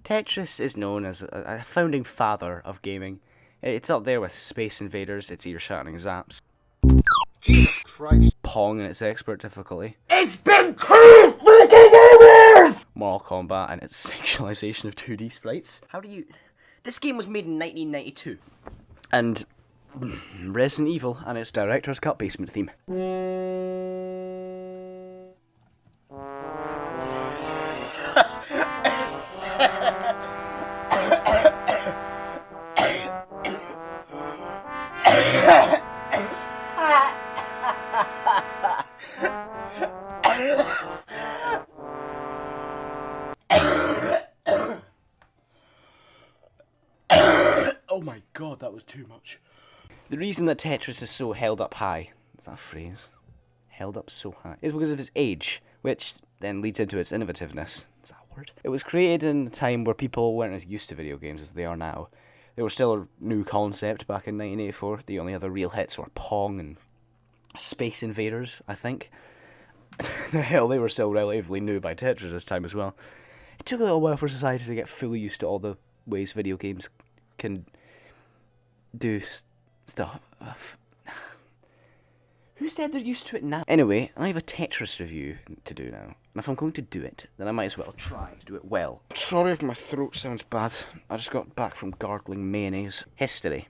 Tetris is known as a founding father of gaming. It's up there with Space Invaders, its ear-shattering zaps, Jesus Christ. Pong and its expert difficulty, It's been 2 freaking hours! Mortal Kombat and its sexualization of 2D sprites. This game was made in 1992. And Resident Evil and its director's cut basement theme. Oh my god, that was too much. The reason that Tetris is so held up high, is that a phrase? Held up so high, is because of its age, which then leads into its innovativeness. Is that a word? It was created in a time where people weren't as used to video games as they are now. They were still a new concept back in 1984. The only other real hits were Pong and Space Invaders, I think. Hell, they were still relatively new by Tetris this time as well. It took a little while for society to get fully used to all the ways video games can do stuff. Who said they're used to it now? Anyway, I have a Tetris review to do now. And if I'm going to do it, then I might as well try to do it well. Sorry if my throat sounds bad. I just got back from gargling mayonnaise. History.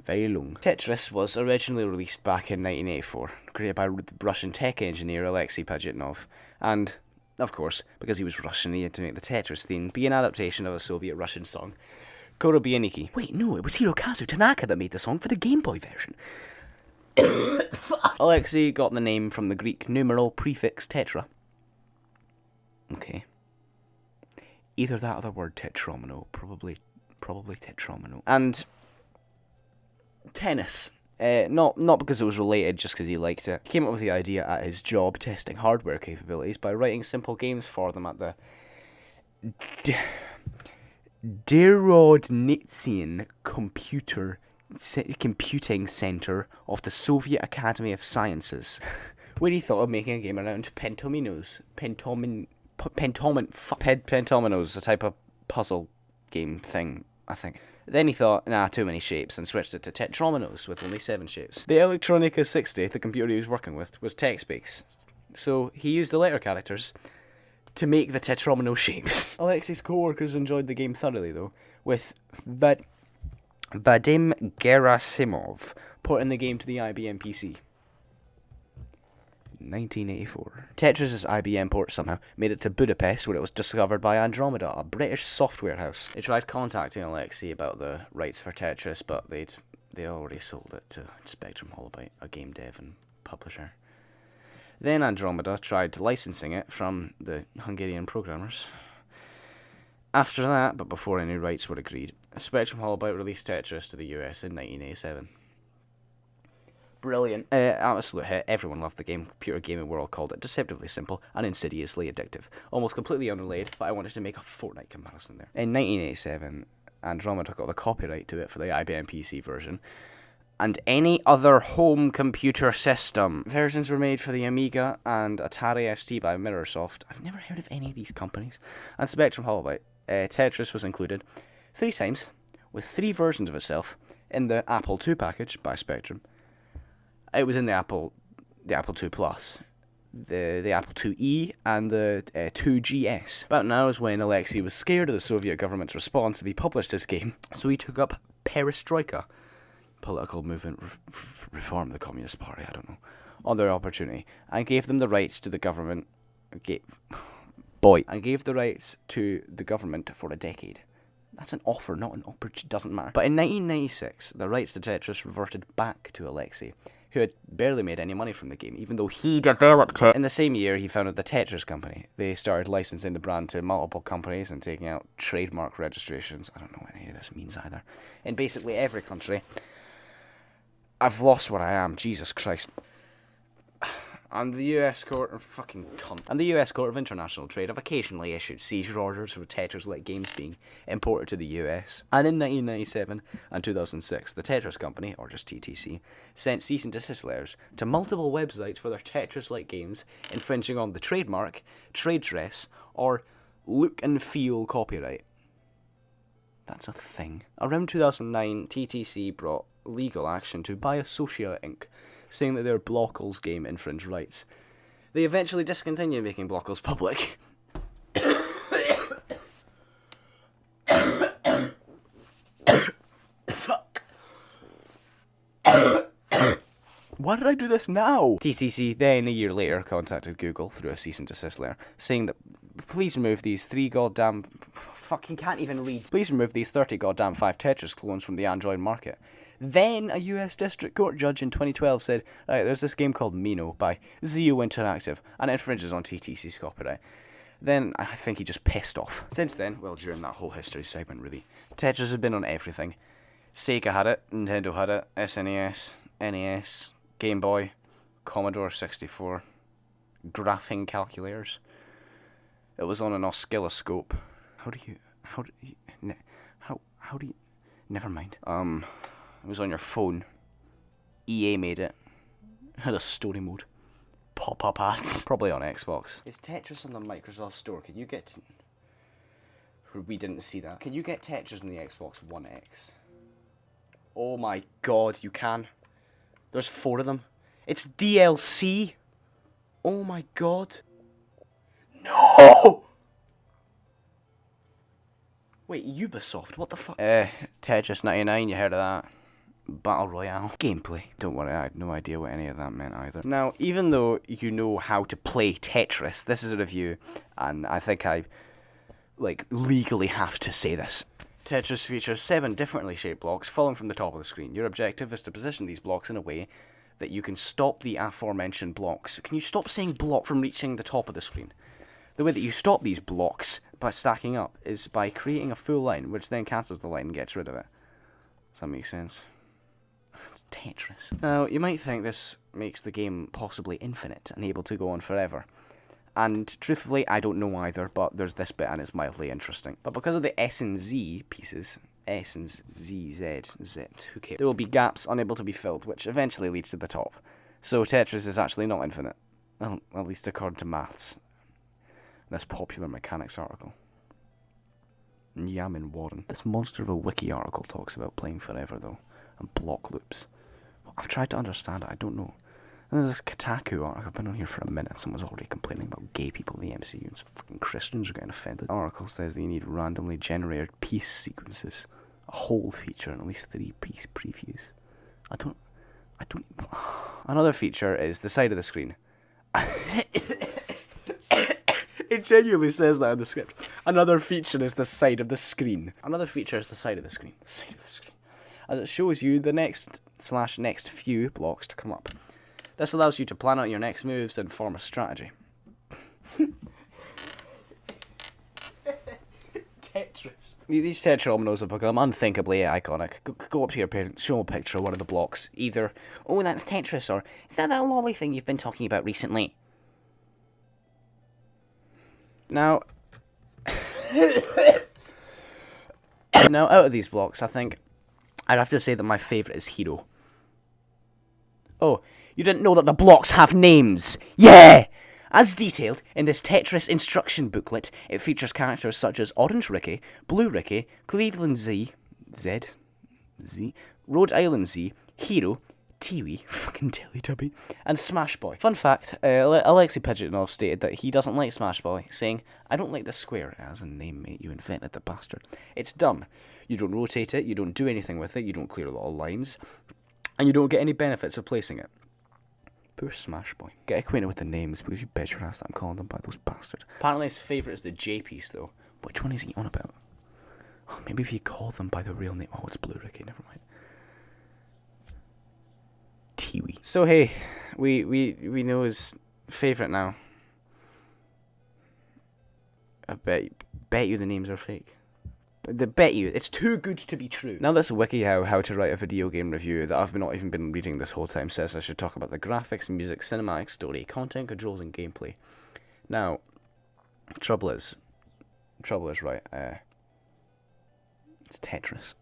Very long. Tetris was originally released back in 1984, created by Russian tech engineer Alexei Pajitnov. And, of course, because he was Russian, he had to make the Tetris theme be an adaptation of a Soviet-Russian song, Korobianiki. Wait, no, it was Hirokazu Tanaka that made the song for the Game Boy version. Alexei got the name from the Greek numeral prefix tetra. Okay. Either that or the word tetromino. Probably tetromino. And tennis. Not because it was related, just because he liked it. He came up with the idea at his job testing hardware capabilities by writing simple games for them at the Derodnitsian Computing Center of the Soviet Academy of Sciences, where he thought of making a game around pentominos. Pentominos, a type of puzzle game thing, I think. Then he thought, nah, too many shapes, and switched it to tetrominos with only 7 shapes. The Electronica 60, the computer he was working with, was text-based, so he used the letter characters to make the tetromino shapes. Alexei's co-workers enjoyed the game thoroughly, though, with Vadim Gerasimov porting the game to the IBM PC. 1984. Tetris' IBM port somehow made it to Budapest, where it was discovered by Andromeda, a British software house. They tried contacting Alexei about the rights for Tetris, but they already sold it to Spectrum Holobyte, a game dev and publisher. Then Andromeda tried licensing it from the Hungarian programmers. After that, but before any rights were agreed, Spectrum Holobyte released Tetris to the US in 1987. Brilliant. Absolute hit. Everyone loved the game. Computer gaming world called it deceptively simple and insidiously addictive. Almost completely unrelated, but I wanted to make a Fortnite comparison there. In 1987, Andromeda got the copyright to it for the IBM PC version, and any other home computer system. Versions were made for the Amiga and Atari ST by Mirrorsoft. I've never heard of any of these companies. And Spectrum Holobyte. Tetris was included 3 times, with 3 versions of itself, in the Apple II package by Spectrum. It was in the Apple II Plus, the Apple IIe, and the 2GS. About now is when Alexei was scared of the Soviet government's response if he published this game, so he took up Perestroika, political movement, reform the Communist Party, I don't know, on their opportunity, and gave them the rights to the government, gave the rights to the government for a decade. That's an offer, not an opportunity, doesn't matter. But in 1996, the rights to Tetris reverted back to Alexei, who had barely made any money from the game, even though he developed it. In the same year, he founded the Tetris Company. They started licensing the brand to multiple companies and taking out trademark registrations. I don't know what any of this means either. In basically every country. I've lost where I am, Jesus Christ. And the US Court of fucking cunt. And the US Court of International Trade have occasionally issued seizure orders for Tetris-like games being imported to the US. And in 1997 and 2006, the Tetris Company, or just TTC, sent cease and desist letters to multiple websites for their Tetris-like games infringing on the trademark, trade dress, or look and feel copyright. That's a thing. Around 2009, TTC brought legal action to Biosocial Inc., saying that their Blockles game infringed rights. They eventually discontinued making Blockles public. Fuck. Why did I do this now? TTC then, a year later, contacted Google through a cease and desist letter, saying that please remove these 3 goddamn... fucking can't even read. Please remove these 30 goddamn 5 Tetris clones from the Android market. Then, a US District Court judge in 2012 said, right, there's this game called Mino by Zio Interactive, and it infringes on TTC's copyright. Then, I think he just pissed off. Since then, well, during that whole history segment, really, Tetris has been on everything. Sega had it, Nintendo had it, SNES, NES, Game Boy, Commodore 64, graphing calculators. It was on an oscilloscope. How do you, never mind. It was on your phone. EA made it. Had a story mode. Pop-up ads. Probably on Xbox. Is Tetris on the Microsoft Store? Can you get... We didn't see that. Can you get Tetris on the Xbox One X? Oh my god, you can. There's 4 of them. It's DLC. Oh my god. No! Wait, Ubisoft? What the fuck? Tetris 99, you heard of that? Battle Royale. Gameplay. Don't worry, I had no idea what any of that meant either. Now, even though you know how to play Tetris, this is a review, and I think I, legally have to say this. Tetris features 7 differently shaped blocks falling from the top of the screen. Your objective is to position these blocks in a way that you can stop the aforementioned blocks. Can you stop saying block from reaching the top of the screen? The way that you stop these blocks by stacking up is by creating a full line, which then cancels the line and gets rid of it. Does that make sense? It's Tetris. Now, you might think this makes the game possibly infinite and able to go on forever. And truthfully, I don't know either, but there's this bit and it's mildly interesting. But because of the S and Z pieces, S and Z, Z, who cares? There will be gaps unable to be filled, which eventually leads to the top. So Tetris is actually not infinite. Well, at least according to maths. This popular mechanics article. Yamin Warren. This monster of a wiki article talks about playing forever, though, and block loops. I've tried to understand it, I don't know. And there's this Kotaku article. I've been on here for a minute. Someone's already complaining about gay people in the MCU, and some fucking Christians are getting offended. The article says that you need randomly generated piece sequences, a whole feature, and at least 3 piece previews. I don't. Another feature is the side of the screen. It genuinely says that in the script. Another feature is the side of the screen. Another feature is the side of the screen. The side of the screen. As it shows you the next few blocks to come up. This allows you to plan out your next moves and form a strategy. Tetris. These Tetrominoes have become unthinkably iconic. Go up to your parents, show them a picture of one of the blocks. Either, oh, that's Tetris, or is that lolly thing you've been talking about recently? Now, out of these blocks, I think I'd have to say that my favourite is Hero. Oh, you didn't know that the blocks have names? Yeah! As detailed in this Tetris instruction booklet, it features characters such as Orange Ricky, Blue Ricky, Cleveland Z, Rhode Island Z, Hero, Tiwi, fucking Teletubby, and Smash Boy. Fun fact, Alexi Pidgeotnov stated that he doesn't like Smash Boy, saying, I don't like this square. As a name, mate, you invented the bastard. It's dumb. You don't rotate it, you don't do anything with it, you don't clear a lot of lines, and you don't get any benefits of placing it. Poor Smash Boy. Get acquainted with the names, because you bet your ass that I'm calling them by those bastards. Apparently his favourite is the J piece, though. Which one is he on about? Oh, maybe if you call them by the real name. Oh, it's Blue Ricky, never mind. Tiwi. So hey, we know his favourite now. I bet you the names are fake. Bet you, it's too good to be true. Now this WikiHow how to write a video game review that I've not even been reading this whole time says I should talk about the graphics, music, cinematic story, content controls, and gameplay. Now, trouble is right. It's Tetris.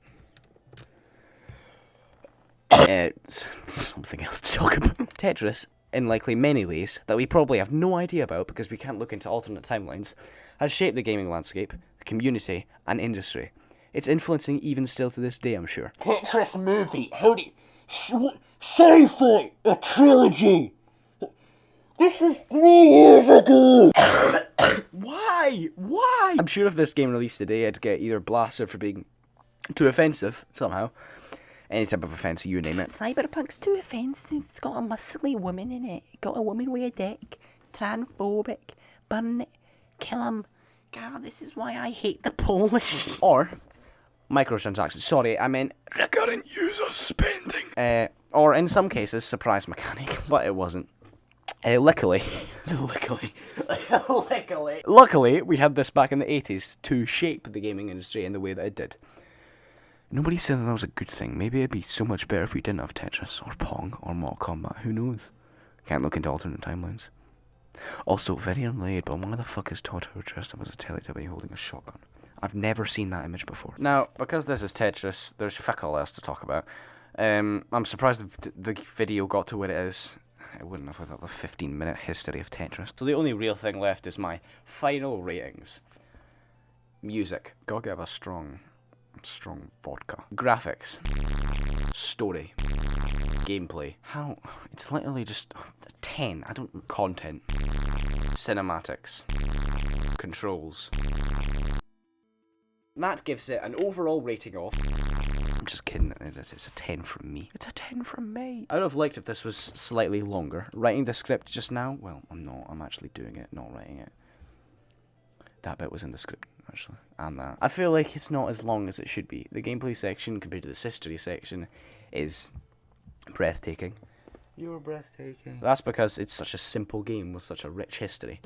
It's something else to talk about. Tetris, in likely many ways that we probably have no idea about because we can't look into alternate timelines, has shaped the gaming landscape, the community, and industry. It's influencing even still to this day, I'm sure. Tetris movie. How do you... Sci-fi! A trilogy! This is 3 years ago! Why? Why? I'm sure if this game released today, I'd get either blasted for being too offensive, somehow. Any type of offence, you name it. Cyberpunk's too offensive. It's got a muscly woman in it. Got a woman with a dick. Transphobic. Burn it. Kill him. God, this is why I hate the Polish. Or microtransactions. Sorry, I meant recurrent user spending. Or in some cases, surprise mechanic. But it wasn't. Luckily, luckily, we had this back in the 80s to shape the gaming industry in the way that it did. Nobody said that was a good thing. Maybe it'd be so much better if we didn't have Tetris, or Pong, or Mortal Kombat. Who knows? Can't look into alternate timelines. Also, very unrelated, but why the fuck is Todd Howard dressed up as a Teletubby holding a shotgun? I've never seen that image before. Now, because this is Tetris, there's fuck all else to talk about. I'm surprised the video got to where it is. It wouldn't have without the 15-minute history of Tetris. So the only real thing left is my final ratings. Music. Gotta have a strong vodka. Graphics. Story. Gameplay. How? It's literally just a 10. Content. Cinematics. Controls. That gives it an overall rating of... I'm just kidding, it's a 10 from me. It's a 10 from me. I would have liked if this was slightly longer. Writing the script just now, well, I'm not. I'm actually doing it, not writing it. That bit was in the script, actually, and that. I feel like it's not as long as it should be. The gameplay section compared to the history section is breathtaking. You're breathtaking. That's because it's such a simple game with such a rich history.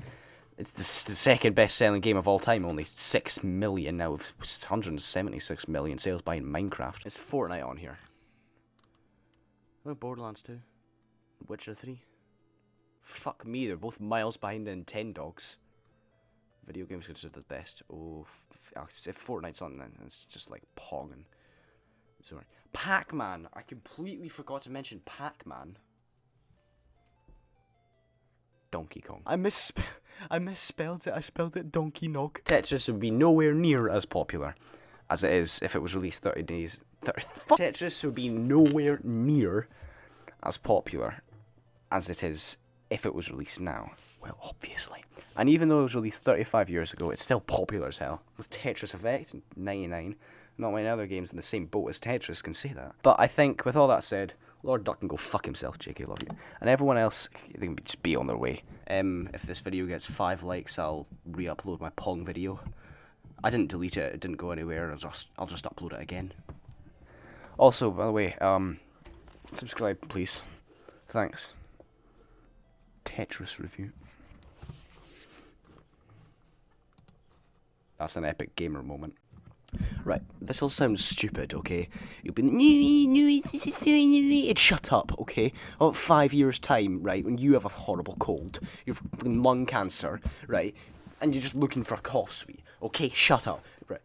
It's the second best-selling game of all time, only 6 million now, with 176 million sales behind Minecraft. It's Fortnite on here. Oh, Borderlands 2. Witcher 3. Fuck me, they're both miles behind Nintendogs. Video games considered the best. Oh, if Fortnite's on, then it's just like Pong and... Sorry. Pac-Man! I completely forgot to mention Pac-Man. Donkey Kong. I misspelled it. I spelled it Donkey Nog. Tetris would be nowhere near as popular as it is if it was released 30 days... Tetris would be nowhere near as popular as it is if it was released now. Well, obviously. And even though it was released 35 years ago, it's still popular as hell. With Tetris Effect in 99, not many other games in the same boat as Tetris can say that. But I think, with all that said, Lord Duck can go fuck himself, JK, love you. And everyone else, they can just be on their way. If this video gets 5 likes, I'll re-upload my Pong video. I didn't delete it, it didn't go anywhere, I'll just upload it again. Also, by the way, subscribe, please. Thanks. Tetris review. That's an epic gamer moment. Right, this'll sound stupid, okay? You'll be, no, this is so innovative. Shut up, okay? About 5 years' time, right, when you have a horrible cold, you've lung cancer, right, and you're just looking for a cough sweet, okay? Shut up, right?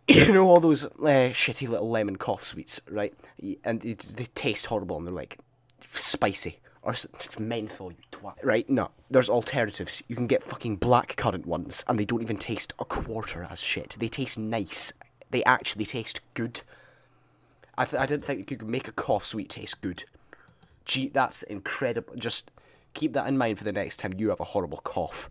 You know all those shitty little lemon cough sweets, right? And they taste horrible and they're like spicy. Or it's menthol, you twat. Right? No. There's alternatives. You can get fucking blackcurrant ones, and they don't even taste a quarter as shit. They taste nice. They actually taste good. I didn't think you could make a cough sweet taste good. Gee, that's incredible. Just keep that in mind for the next time you have a horrible cough.